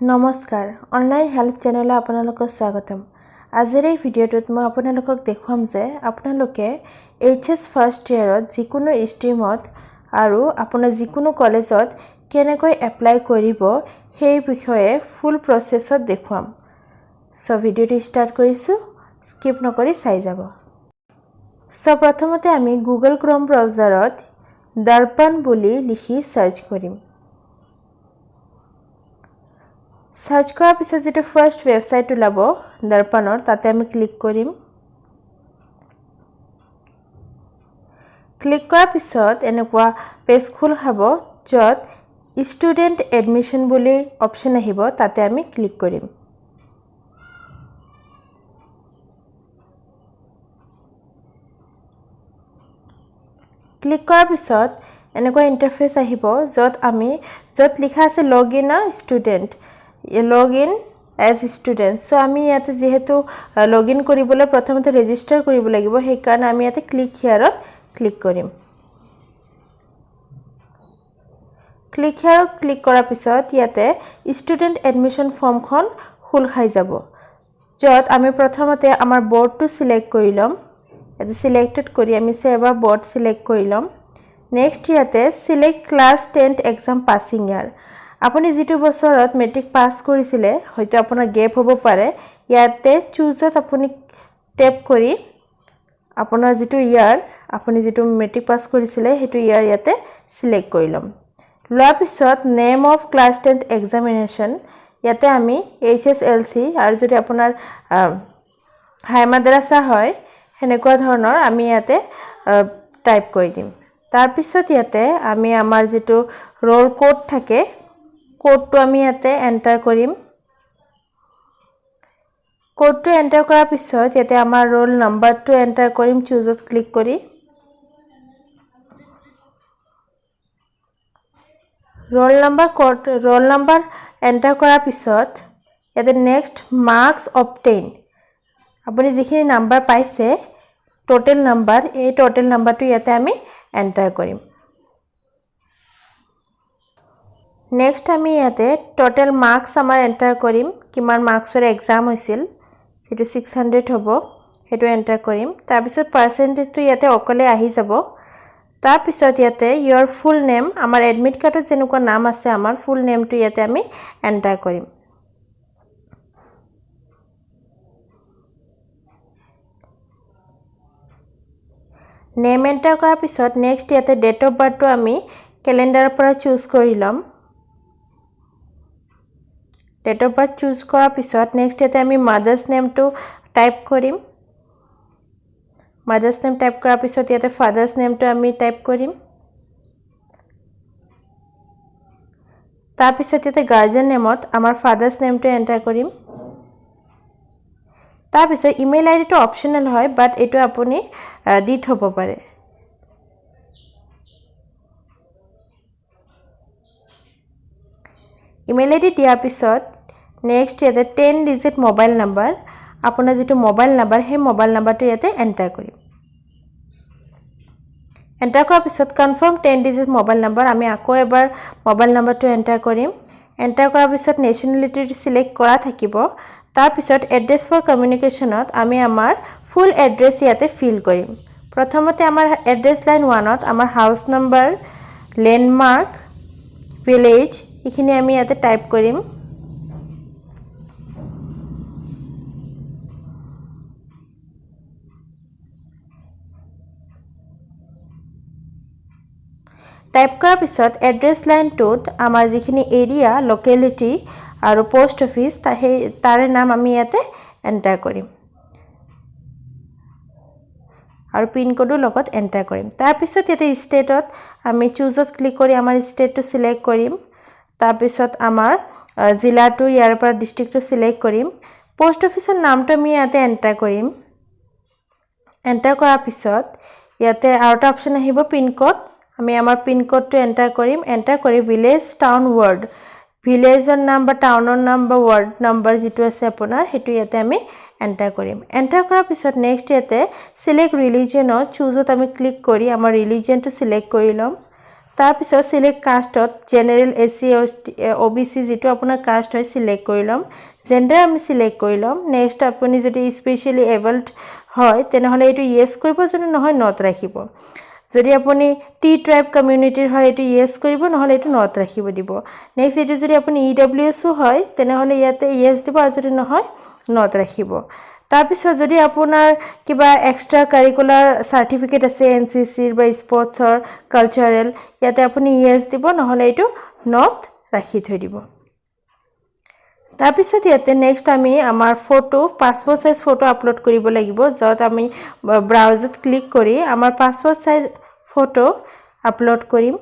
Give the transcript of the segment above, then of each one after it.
নমস্কাৰ online help চেনেললৈ আপোনালোকক স্বাগতম। আজিৰ এই ভিডিঅ'টোত মই আপোনালোকক দেখুৱাম যে আপোনালোকে এইচএছ ফাৰ্ষ্ট ইয়াৰত যিকোনো ষ্ট্ৰীমত আৰু আপোনাৰ যিকোনো কলেজত কেনেকৈ এপ্লাই কৰিব সেই বিষয়ে ফুল প্ৰচেছত দেখুৱাম। সো ভিডিঅ'টো ষ্টাৰ্ট কৰিছো, স্কিপ নকৰি চাই যাব। সো প্ৰথমতে আমি গুগল ক্ৰোম ব্ৰাউজাৰত darpan বুলি লিখি সাৰ্চ কৰিম। সাৰ্চ কৰাৰ পিছত যেটো ফাৰ্স্ট ওয়েবসাইট ওলাব darpanৰ তাতে আমি ক্লিক কৰিম। ক্লিক কৰাৰ পিছত এনেকুৱা পেজ খোল খাব যত ষ্টুডেন্ট এডমিশন বুলি অপচন আহিব, তাতে আমি ক্লিক কৰিম। ক্লিক কৰাৰ পিছত এনেকুৱা ইন্টাৰফেস আহিব যত লিখা আছে login a student, login as student. So আমি ইয়াতে যেহেতু লগইন কৰিবলৈ প্ৰথমতে ৰেজিষ্টাৰ কৰিব লাগিব, সেই কাৰণে আমি ইয়াতে ক্লিক হিয়াৰত ক্লিক কৰিম। ক্লিক হিয়াৰত ক্লিক কৰাৰ পিছত ইয়াতে ষ্টুডেন্ট এডমিশন ফৰ্মখন খুল খাই যাব, যত আমি প্ৰথমতে আমাৰ বৰ্ডটো সিলেক্ট কৰি লম। ইয়াতে সিলেক্টেড কৰি আমি সেভাৰ বৰ্ড সিলেক্ট কৰি লম। নেক্সট ইয়াতে select class 10th exam passing year. আপুনি যেটো বছৰত মেট্ৰিক পাস কৰিছিলে হয়তো আপোনাৰ গেপ হ'ব পাৰে, ইয়াতে চুজত আপুনি টেপ কৰি আপোনাৰ যেটো ইয়াৰ আপুনি যেটো মেট্ৰিক পাস কৰিছিলে হেতু ইয়াৰ ইয়াতে সিলেক্ট কৰি লম। লোৱাৰ পিছত name of class 10th examination ইয়াতে আমি HSLC আৰু যদি আপোনাৰ হাই মাদ্ৰাসা হয় হেনেকুৱা ধৰণৰ আমি ইয়াতে টাইপ কৰি দিম। তাৰ পিছত ইয়াতে আমি আমাৰ যেটো ৰোল কোড থাকে কোডটো আমি ইয়াতে এন্টাৰ কৰিম। কোডটো এন্টাৰ কৰাৰ পিছত ইয়াতে আমাৰ ৰোল নাম্বাৰটো এন্টাৰ কৰিম চুজত ক্লিক কৰি। ৰোল নাম্বাৰ এন্টাৰ কৰাৰ পিছত ইয়াতে নেক্সট মাৰ্কস অবটেইন, আপুনি যিখিনি নাম্বাৰ পাইছে টোটাল নাম্বাৰ, এই টোটাল নাম্বাৰটো ইয়াতে আমি এন্টাৰ কৰিম। নেক্সট আমি ইয়াতে টোটাল মাৰ্কস আমাৰ এন্টাৰ কৰিম, কিমান মাৰ্কসৰ এক্সাম হৈছিল, যেটো 600 হ'ব হেতু এন্টাৰ কৰিম। তাৰ পিছত পাৰ্সেন্টেজটো ইয়াতে অকলে আহি যাব। তাৰ পিছত ইয়াতে your full name, আমাৰ এডমিট কাৰ্ডত যেনেকুৱা নাম আছে আমাৰ ফুল নেমটো ইয়াতে আমি এন্টাৰ কৰিম। নেম এন্টাৰ কৰাৰ পিছত নেক্সট ইয়াতে ডেট অফ বাৰ্থটো আমি ক্যালেন্ডাৰৰ পৰা চুজ কৰি লম। ডেট অফ বাৰ্থ চুজ কৰাৰ পিছত নেক্সট ইয়াতে আমি মাদাৰ্স নেমটো টাইপ কৰিম। মাদাৰ্স নেম টাইপ কৰাৰ পিছত ইয়াতে ফাদাৰ্স নেমটো আমি টাইপ কৰিম। তাৰ পিছত ইয়াতে গাৰ্জিয়ান নেমত আমাৰ ফাদাৰ্স নেমটো এন্টাৰ কৰিম। তাৰ পিছত ইমেইল আইডিটো অপচনেল হয়, বাট এটো আপুনি দি থব পাৰে। ইমেইল আইডি দিয়াৰ পিছত নেক্সট ইয়াতে 10 ডিজিট মোবাইল নাম্বাৰ, আপোনাৰ যেটো মোবাইল নাম্বাৰ সেই মোবাইল নাম্বাৰটো ইয়াতে এন্টাৰ কৰিম। এন্টাৰ কৰাৰ পিছত কনফাৰ্ম 10 ডিজিট মোবাইল নাম্বাৰ, আমি আকৌ এবাৰ মোবাইল নাম্বাৰটো এন্টাৰ কৰিম। এন্টাৰ কৰাৰ পিছত নেশনালিটি সিলেক্ট কৰা থাকিব। তাৰ পিছত এড্ৰেছ ফৰ কমিউনিকেশনত আমি আমাৰ ফুল এড্ৰেছ ইয়াতে ফিল কৰিম। প্ৰথমতে আমাৰ এড্ৰেছ লাইন 1ত আমাৰ হাউস নাম্বাৰ, লেন্ডমাৰ্ক, ভিলেজ এইখিনি আমি ইয়াতে টাইপ কৰিম। টাইপ কৰাৰ পিছত এড্ৰেছ লাইন 2ত আমাৰ যিখিনি এৰিয়া, লোকেলিটি আৰু পোষ্ট অফিস তাৰে নাম আমি ইয়াতে এন্টাৰ কৰিম আৰু পিন কোডৰ লগত এন্টাৰ কৰিম। তাৰ পিছত ইয়াতে ষ্টেটত আমি চুজত ক্লিক কৰি আমাৰ ষ্টেটটো সিলেক্ট কৰিম। তাৰ পিছত আমাৰ জিলাটো ইয়াৰ পৰা ডিস্ট্ৰিক্টটো সিলেক্ট কৰিম। পোষ্ট অফিসৰ নামটো আমি ইয়াতে এন্টাৰ কৰিম। এন্টাৰ কৰাৰ পিছত ইয়াতে আৰু এটা অপচন আহিব পিন কোড, আমি আমাৰ পিন কোডটো এন্টাৰ কৰিম। এন্টাৰ কৰি ভিলেজ, টাউন, ওয়াৰ্ড, ভিলেজৰ নাম বা টাউনৰ নাম বা ওয়াৰ্ড নাম্বাৰ যেটো আছে আপোনাৰ হেতু ইয়াতে আমি এন্টাৰ কৰিম। এন্টাৰ কৰাৰ পিছত নেক্সট ইয়াতে সিলেক্ট ৰিলিজিয়নত চুজত আমি ক্লিক কৰি আমাৰ ৰিলিজিয়নটো সিলেক্ট কৰি লম। তাৰ পিছত সিলেক্ট কাষ্টত জেনাৰেল এসি ওবিসি যেটো আপোনাৰ কাষ্ট হয় সিলেক্ট কৰি লম জেন্ডাৰ আমি সিলেক্ট কৰি লম নেক্সট আপুনি যদি স্পেশালি এবলড হয় তেনেহলে এটো ইয়েস কৰিব যদি নহয় নট ৰাখিব যদি আপুনি টি ট্ৰাইব কমিউনিটিৰ হয় এটো ইয়েস কৰিব নহলে এটো নট ৰাখিব দিব নেক্সট এটো যদি আপুনি ইডব্লিউএস হয় তেনেহলে ইয়াতে ইয়েস দিব আৰু যদি নহয় নট ৰাখিব তাৰ পিছত যদি আপোনাৰ কিবা এক্সট্ৰা কাৰিকুলাৰ সাৰ্টিফিকেট আছে এনসিসি বা স্পৰ্টছৰ কালচাৰেল ইয়াতে আপুনি ইয়েস দিব নহলে এটো নট ৰাখি থৈ দিব তাৰ পিছত ইয়াতে নেক্সট আমি আমাৰ photo passport size photo upload কৰিব লাগিব যত আমি ব্ৰাউজাৰত ক্লিক কৰি আমাৰ পাসপোৰ্ট সাইজ ফটো আপলোড কৰিম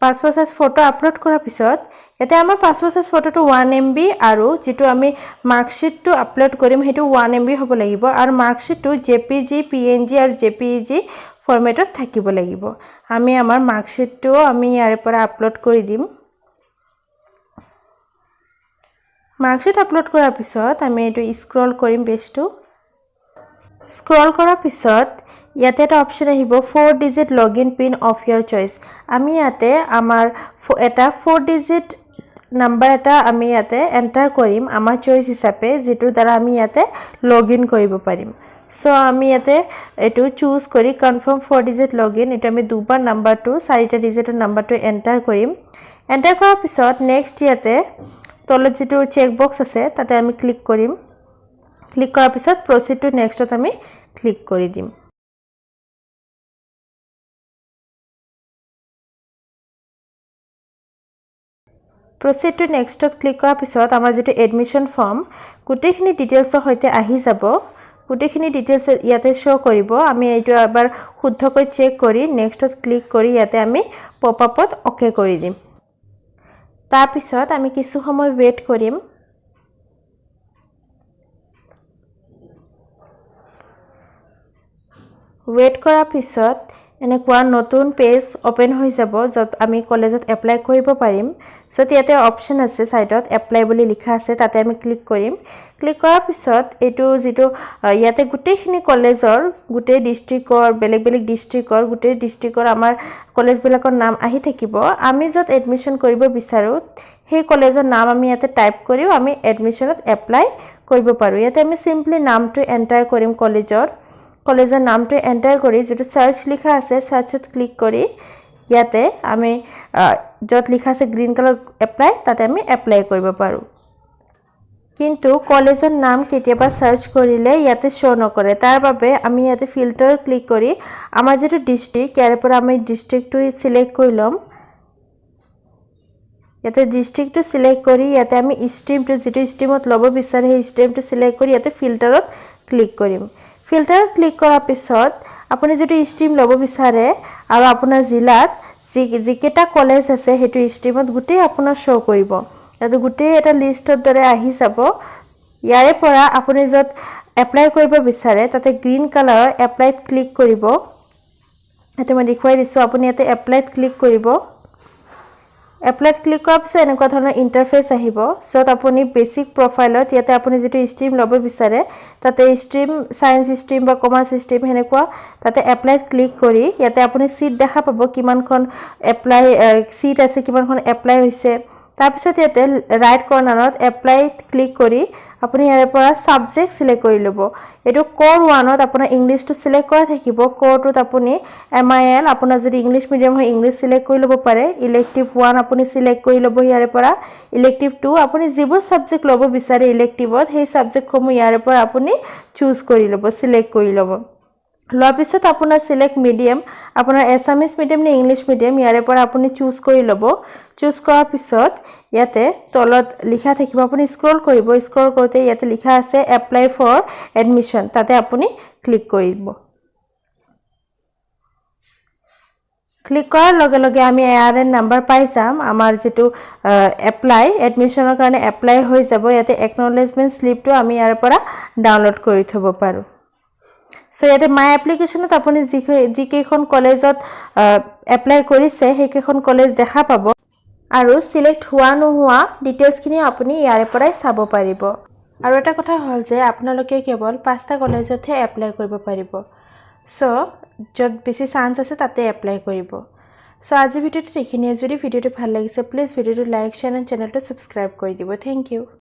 পাসপোৰ্ট সাইজ ফটো আপলোড কৰাৰ পিছত এতে আমাৰ পাসপোৰ্ট সাইজ ফটোটো 1 MB আৰু যেটো আমি মাৰ্কশিটটো আপলোড কৰিম হেতু 1 MB হ'ব লাগিব আৰু মাৰ্কশিটটো JPG PNG আৰু JPEG ফৰমেটত থাকিব লাগিব আমি আমাৰ মাৰ্কশিটটো আমি ইয়াৰ পৰা আপলোড কৰি দিম মাৰ্কশিট আপলোড কৰাৰ পিছত আমি এটো স্ক্ৰল কৰিম পেজটো স্ক্ৰল কৰাৰ পিছত ইয়াতে এটা অপচন আহিব 4 digit login pin of your choice আমি ইয়াতে আমাৰ এটা 4 ডিজিট নাম্বাৰ এটা আমি ইয়াতে এন্টাৰ কৰিম আমাৰ চয়েস হিচাপে যেটো দ্বাৰা আমি ইয়াতে লগইন কৰিব পাৰিম সো আমি ইয়াতে এটো চুজ কৰি কনফাৰ্ম 4 ডিজিট লগইন এটা আমি দুবাৰ নাম্বাৰটো 4টা ডিজিটৰ নাম্বাৰটো এন্টাৰ কৰিম এন্টাৰ কৰাৰ পিছত নেক্সট ইয়াতে তলত যেটো চেক বক্স আছে তাতে আমি ক্লিক কৰিম ক্লিক কৰাৰ পিছত প্ৰসিড টু নেক্সটত আমি ক্লিক কৰি দিম প্ৰসিড টু নেক্সটত ক্লিক কৰাৰ পিছত আমাৰ যেটো এডমিশন ফৰ্ম গুটেখিনি ডিটেইলছৰ সৈতে আহি যাব গুটেখিনি ডিটেইলছ ইয়াতে শো কৰিব আমি এইটো এবাৰ শুদ্ধকৈ চেক কৰি নেক্সটত ক্লিক কৰি ইয়াতে আমি পপআপত ওকে কৰি দিম তাৰ পিছত আমি কিছু সময় ওয়েট কৰিম ওয়েট কৰাৰ পিছত এনেকুৱা নতুন পেজ ওপেন হৈ যাব যত আমি কলেজত এপ্লাই কৰিব পাৰিম সো ইয়াতে অপচন আছে সাইডত এপ্লাই বুলি লিখা আছে তাতে আমি ক্লিক কৰিম ক্লিক কৰাৰ পিছত এটো যেটো ইয়াতে গুটেখিনি কলেজৰ গুটে ডিস্ট্ৰিক্টৰ বেলেগ বেলেগ ডিস্ট্ৰিক্টৰ গুটে ডিস্ট্ৰিক্টৰ আমাৰ কলেজ বিলাকৰ নাম আহি থাকিব আমি যত এডমিশন কৰিব বিচাৰো সেই কলেজৰ নাম আমি ইয়াতে টাইপ কৰিও আমি এডমিশনত এপ্লাই কৰিব পাৰো ইয়াতে আমি সিম্পলি নামটো এন্টাৰ কৰিম কলেজৰ নামটো এন্টাৰ কৰি যেটো সাৰ্চ লিখা আছে সাৰ্চত ক্লিক কৰি ইয়াতে আমি যত লিখা আছে গ্ৰীন কালাৰ এপ্লাই তাতে আমি এপ্লাই কৰিব পাৰো কিন্তু কলেজৰ নাম কেতিয়াবা সাৰ্চ কৰিলে ইয়াতে শো নকৰে তাৰ বাবে আমি ইয়াতে ফিল্টাৰ ক্লিক কৰি আমাৰ যেটো ডিস্ট্ৰিক্ট ইয়াৰ পৰা আমি ডিস্ট্ৰিক্টটো সিলেক্ট কৰি লম ইয়াতে ডিস্ট্ৰিক্টটো সিলেক্ট কৰি ইয়াতে আমি ষ্ট্ৰীমটো যেটো ষ্ট্ৰীমত লব বিচাৰে সেই ষ্ট্ৰীমটো সিলেক্ট কৰি ইয়াতে ফিল্টাৰত ক্লিক কৰিম ফিল্টাৰ ক্লিক কৰাৰ পিছত আপুনি যেটো ষ্ট্ৰীম লব বিচাৰে আৰু আপোনাৰ জিলাত যিকেটা কলেজ আছে হেতু ষ্ট্ৰীমত গুটে আপোনাৰ শো কৰিব ইয়াতে গুটে এটা লিষ্টৰ দৰে আহি যাব ইয়াৰে পৰা আপুনি যত এপ্লাই কৰিব বিচাৰে তাতে গ্ৰীন কালাৰৰ এপ্লাইত ক্লিক কৰিব এতে মই দেখুৱাই দিছো আপুনি ইয়াতে এপ্লাইত ক্লিক কৰিব এপ্লাইত ক্লিক কৰাৰ পিছত এনেকুৱা ধৰণৰ ইন্টাৰফেস আহিব যত আপুনি বেসিক প্ৰফাইলত ইয়াতে আপুনি যেটো ষ্ট্ৰীম লব বিচাৰে তাতে ষ্ট্ৰীম সায়েন্স ষ্ট্ৰীম বা কমাৰ্চ ষ্ট্ৰীম হেনেকুৱা তাতে এপ্লাইত ক্লিক কৰি ইয়াতে আপুনি সিট দেখা পাব কিমানখন এপ্লাই সিট আছে কিমানখন এপ্লাই হৈছে তাৰ পিছত ইয়াতে ৰাইট কৰ্নাৰত এপ্লাইত ক্লিক কৰি আপুনি ইয়াৰ পৰা সাবজেক্ট সিলেক্ট কৰি লব এটো কোৰ 1ত আপোনাৰ ইংলিশটো সিলেক্ট কৰা থাকিব কোৰ 2ত আপুনি MIL আপোনাৰ যদি ইংলিশ মিডিয়াম হয় ইংলিশ সিলেক্ট কৰি লব পাৰে ইলেক্টিভ 1 আপুনি সিলেক্ট কৰি লব ইয়াৰ পৰা ইলেক্টিভ 2 আপুনি যিবোৰ সাবজেক্ট লব বিচাৰে ইলেক্টিভত সেই সাবজেক্ট সমূহ ইয়াৰ পৰা আপুনি চুজ কৰি লব সিলেক্ট কৰি লব লোৱাৰ পিছত আপোনাৰ সিলেক্ট মিডিয়াম আপোনাৰ এছামিজ মিডিয়াম নে ইংলিশ মিডিয়াম ইয়াৰ পৰা আপুনি চুজ কৰি লব চুজ কৰাৰ পিছত ইয়াতে তলত লিখা থাকিব আপুনি স্ক্ৰল কৰিব স্ক্ৰল কৰোতে ইয়াতে লিখা আছে এপ্লাই ফৰ এডমিশন তাতে আপুনি ক্লিক কৰিব ক্লিক কৰাৰ লগে লগে আমি ARN নাম্বাৰ পাই যাম আমাৰ যেটো এপ্লাই এডমিশনৰ কাৰণে এপ্লাই হৈ যাব ইয়াতে একনলেজমেন্ট স্লিপটো আমি ইয়াৰ পৰা ডাউনলোড কৰি থব পাৰো সো ইয়াতে মাই এপ্লিকেশনত আপুনি যিকেখন কলেজত এপ্লাই কৰিছে সেইকেখন কলেজ দেখা পাব আৰু সিলেক্ট হোৱা নোহোৱা ডিটেইলছখিনি আপুনি ইয়াৰ পৰাই চাব পাৰিব আৰু এটা কথা হল যে আপোনালোকে কেৱল 5টা কলেজতহে এপ্লাই কৰিব পাৰিব সো য'ত বেছি চান্স আছে তাতে এপ্লাই কৰিব সো আজি ভিডিওটো এইখিনিয়ে যদি ভিডিওটো ভাল লাগিছে প্লিজ ভিডিওটো লাইক শ্বেয়াৰ এণ্ড চেনেলটো সাবস্ক্ৰাইব কৰি দিব থ্যাংক ইউ